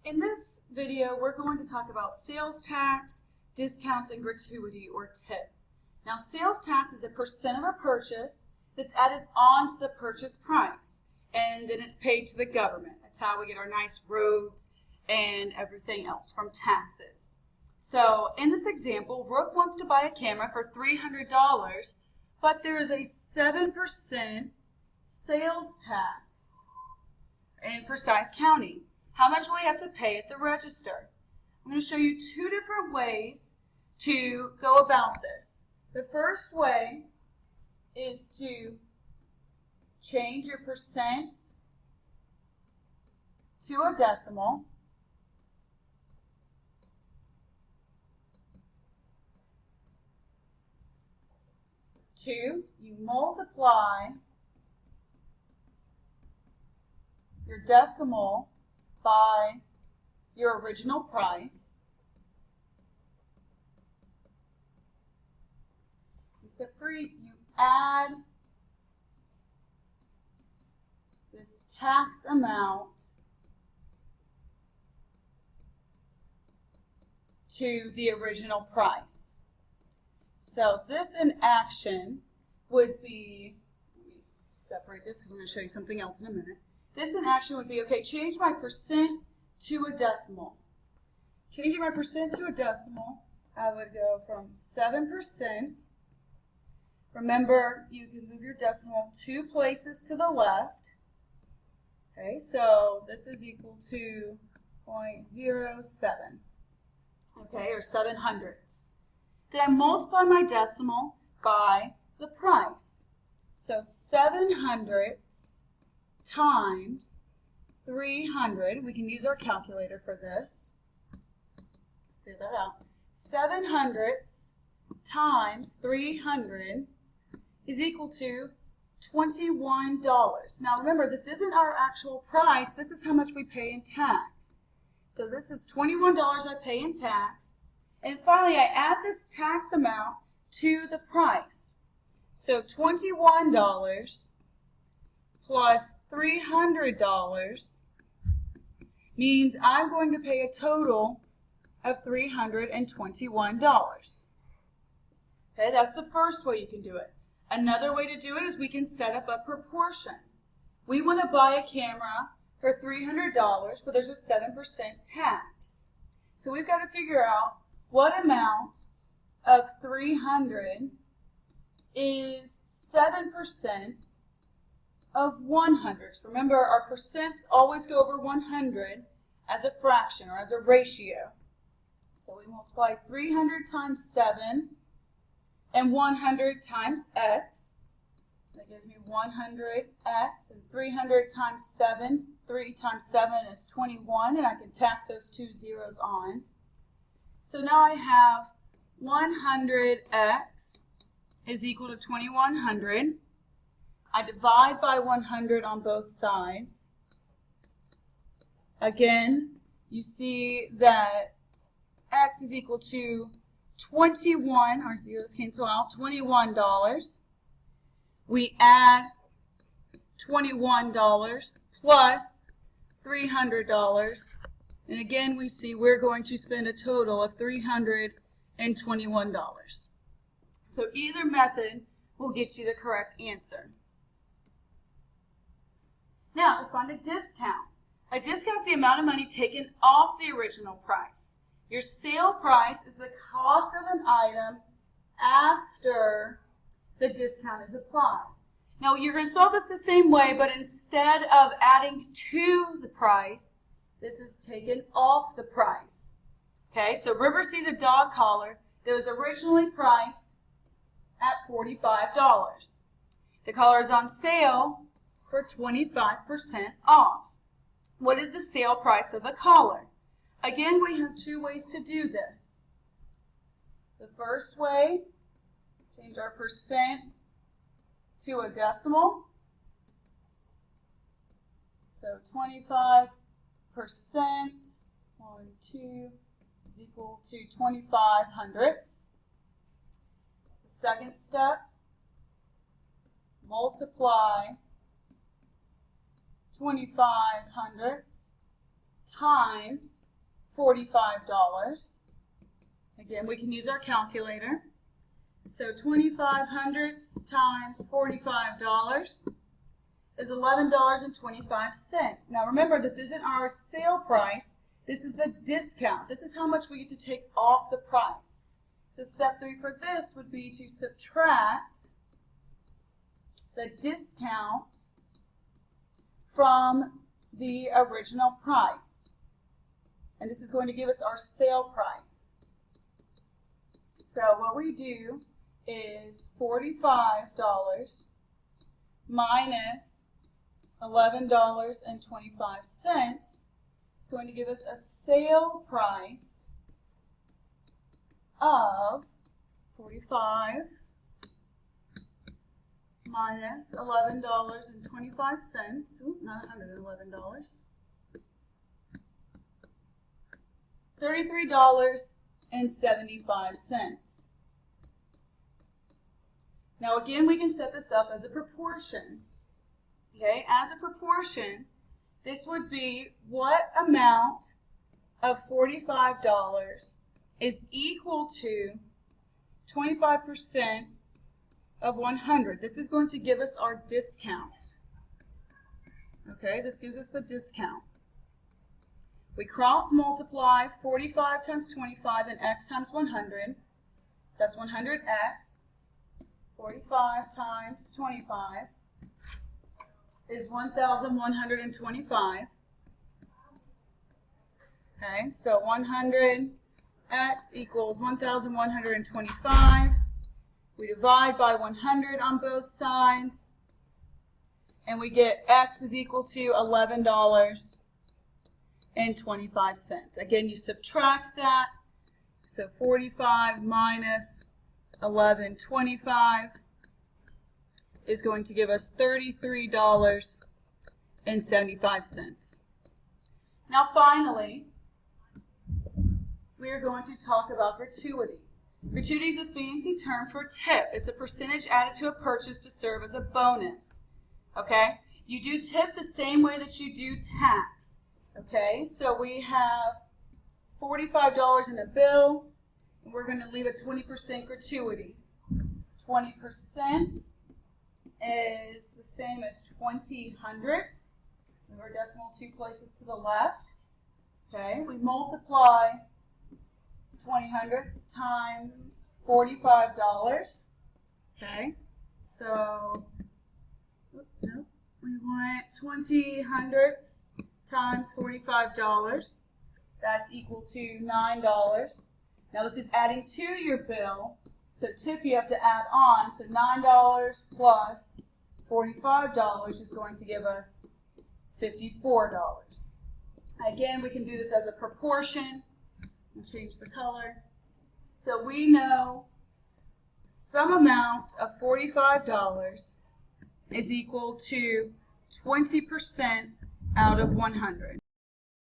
In this video, we're going to talk about sales tax, discounts, and gratuity or tip. Now, sales tax is a percent of a purchase that's added on to the purchase price, and then it's paid to the government. That's how we get our nice roads and everything else from taxes. So, in this example, Brooke wants to buy a camera for $300, but there is a 7% sales tax in Forsyth County. How much will we have to pay at the register? I'm going to show you two different ways to go about this. The first way is to change your percent to a decimal. Two, you multiply your decimal by your original price. Step 3, you add this tax amount to the original price. So this in action would be, let me separate this because I'm going to show you something else in a minute. This in action would be, okay, change my percent to a decimal. Changing my percent to a decimal, I would go from 7%. Remember, you can move your decimal 2 places to the left. Okay, so this is equal to 0.07. Okay, or 7/100ths. Then I multiply my decimal by the price. So 7/100ths times 300, we can use our calculator for this. Let's figure that out. 7/100ths times 300 is equal to $21. Now remember, this isn't our actual price, this is how much we pay in tax. So this is $21 I pay in tax. And finally, I add this tax amount to the price. So $21 plus $300 means I'm going to pay a total of $321. Okay, that's the first way you can do it. Another way to do it is we can set up a proportion. We want to buy a camera for $300, but there's a 7% tax. So we've got to figure out what amount of 300 is 7% of 100. Remember, our percents always go over 100 as a fraction or as a ratio. So we multiply 300 times 7 and 100 times x. That gives me 100x, and 300 times 7, 3 times 7 is 21, and I can tack those 2 zeros on. So now I have 100x is equal to 2100. I divide by 100 on both sides. Again, you see that x is equal to 21, our zeros cancel out, $21. We add $21 plus $300, and again we see we're going to spend a total of $321. So either method will get you the correct answer. Now, to find a discount. A discount is the amount of money taken off the original price. Your sale price is the cost of an item after the discount is applied. Now, you're going to solve this the same way, but instead of adding to the price, this is taken off the price. Okay, so River sees a dog collar that was originally priced at $45. The collar is on sale for 25% off. What is the sale price of the collar? Again, we have 2 ways to do this. The first way, change our percent to a decimal. So 25%, 1, 2, is equal to 25/100ths. The second step, multiply 25/100ths times $45. Again, we can use our calculator. So 25 hundredths times $45 is $11.25. Now remember, this isn't our sale price. This is the discount. This is how much we get to take off the price. So step 3 for this would be to subtract the discount from the original price. And this is going to give us our sale price. So what we do is $45 minus $11.25 is going to give us a sale price of 45 minus $11.25. Ooh, not $111. $33.75. Now again, we can set this up as a proportion. Okay, as a proportion, this would be what amount of $45 is equal to 25% of 100. This is going to give us our discount. Okay, this gives us the discount. We cross multiply 45 times 25 and x times 100. So that's 100x. 45 times 25 is 1,125. Okay, so 100x equals 1,125. We divide by 100 on both sides, and we get x is equal to $11.25. Again, you subtract that, so 45 minus 11.25 is going to give us $33.75. Now finally, we are going to talk about gratuity. Gratuity is a fancy term for tip. It's a percentage added to a purchase to serve as a bonus. Okay? You do tip the same way that you do tax. Okay? So we have $45 in a bill. We're going to leave a 20% gratuity. 20% is the same as 20 hundredths. Move our decimal 2 places to the left. Okay, we multiply 20 hundredths times $45. Okay, so we want 20 hundredths times $45. That's equal to $9. Now this is adding to your bill, so tip you have to add on, so $9 plus $45 is going to give us $54. Again, we can do this as a proportion. I'll change the color. So we know some amount of $45 is equal to 20% out of 100.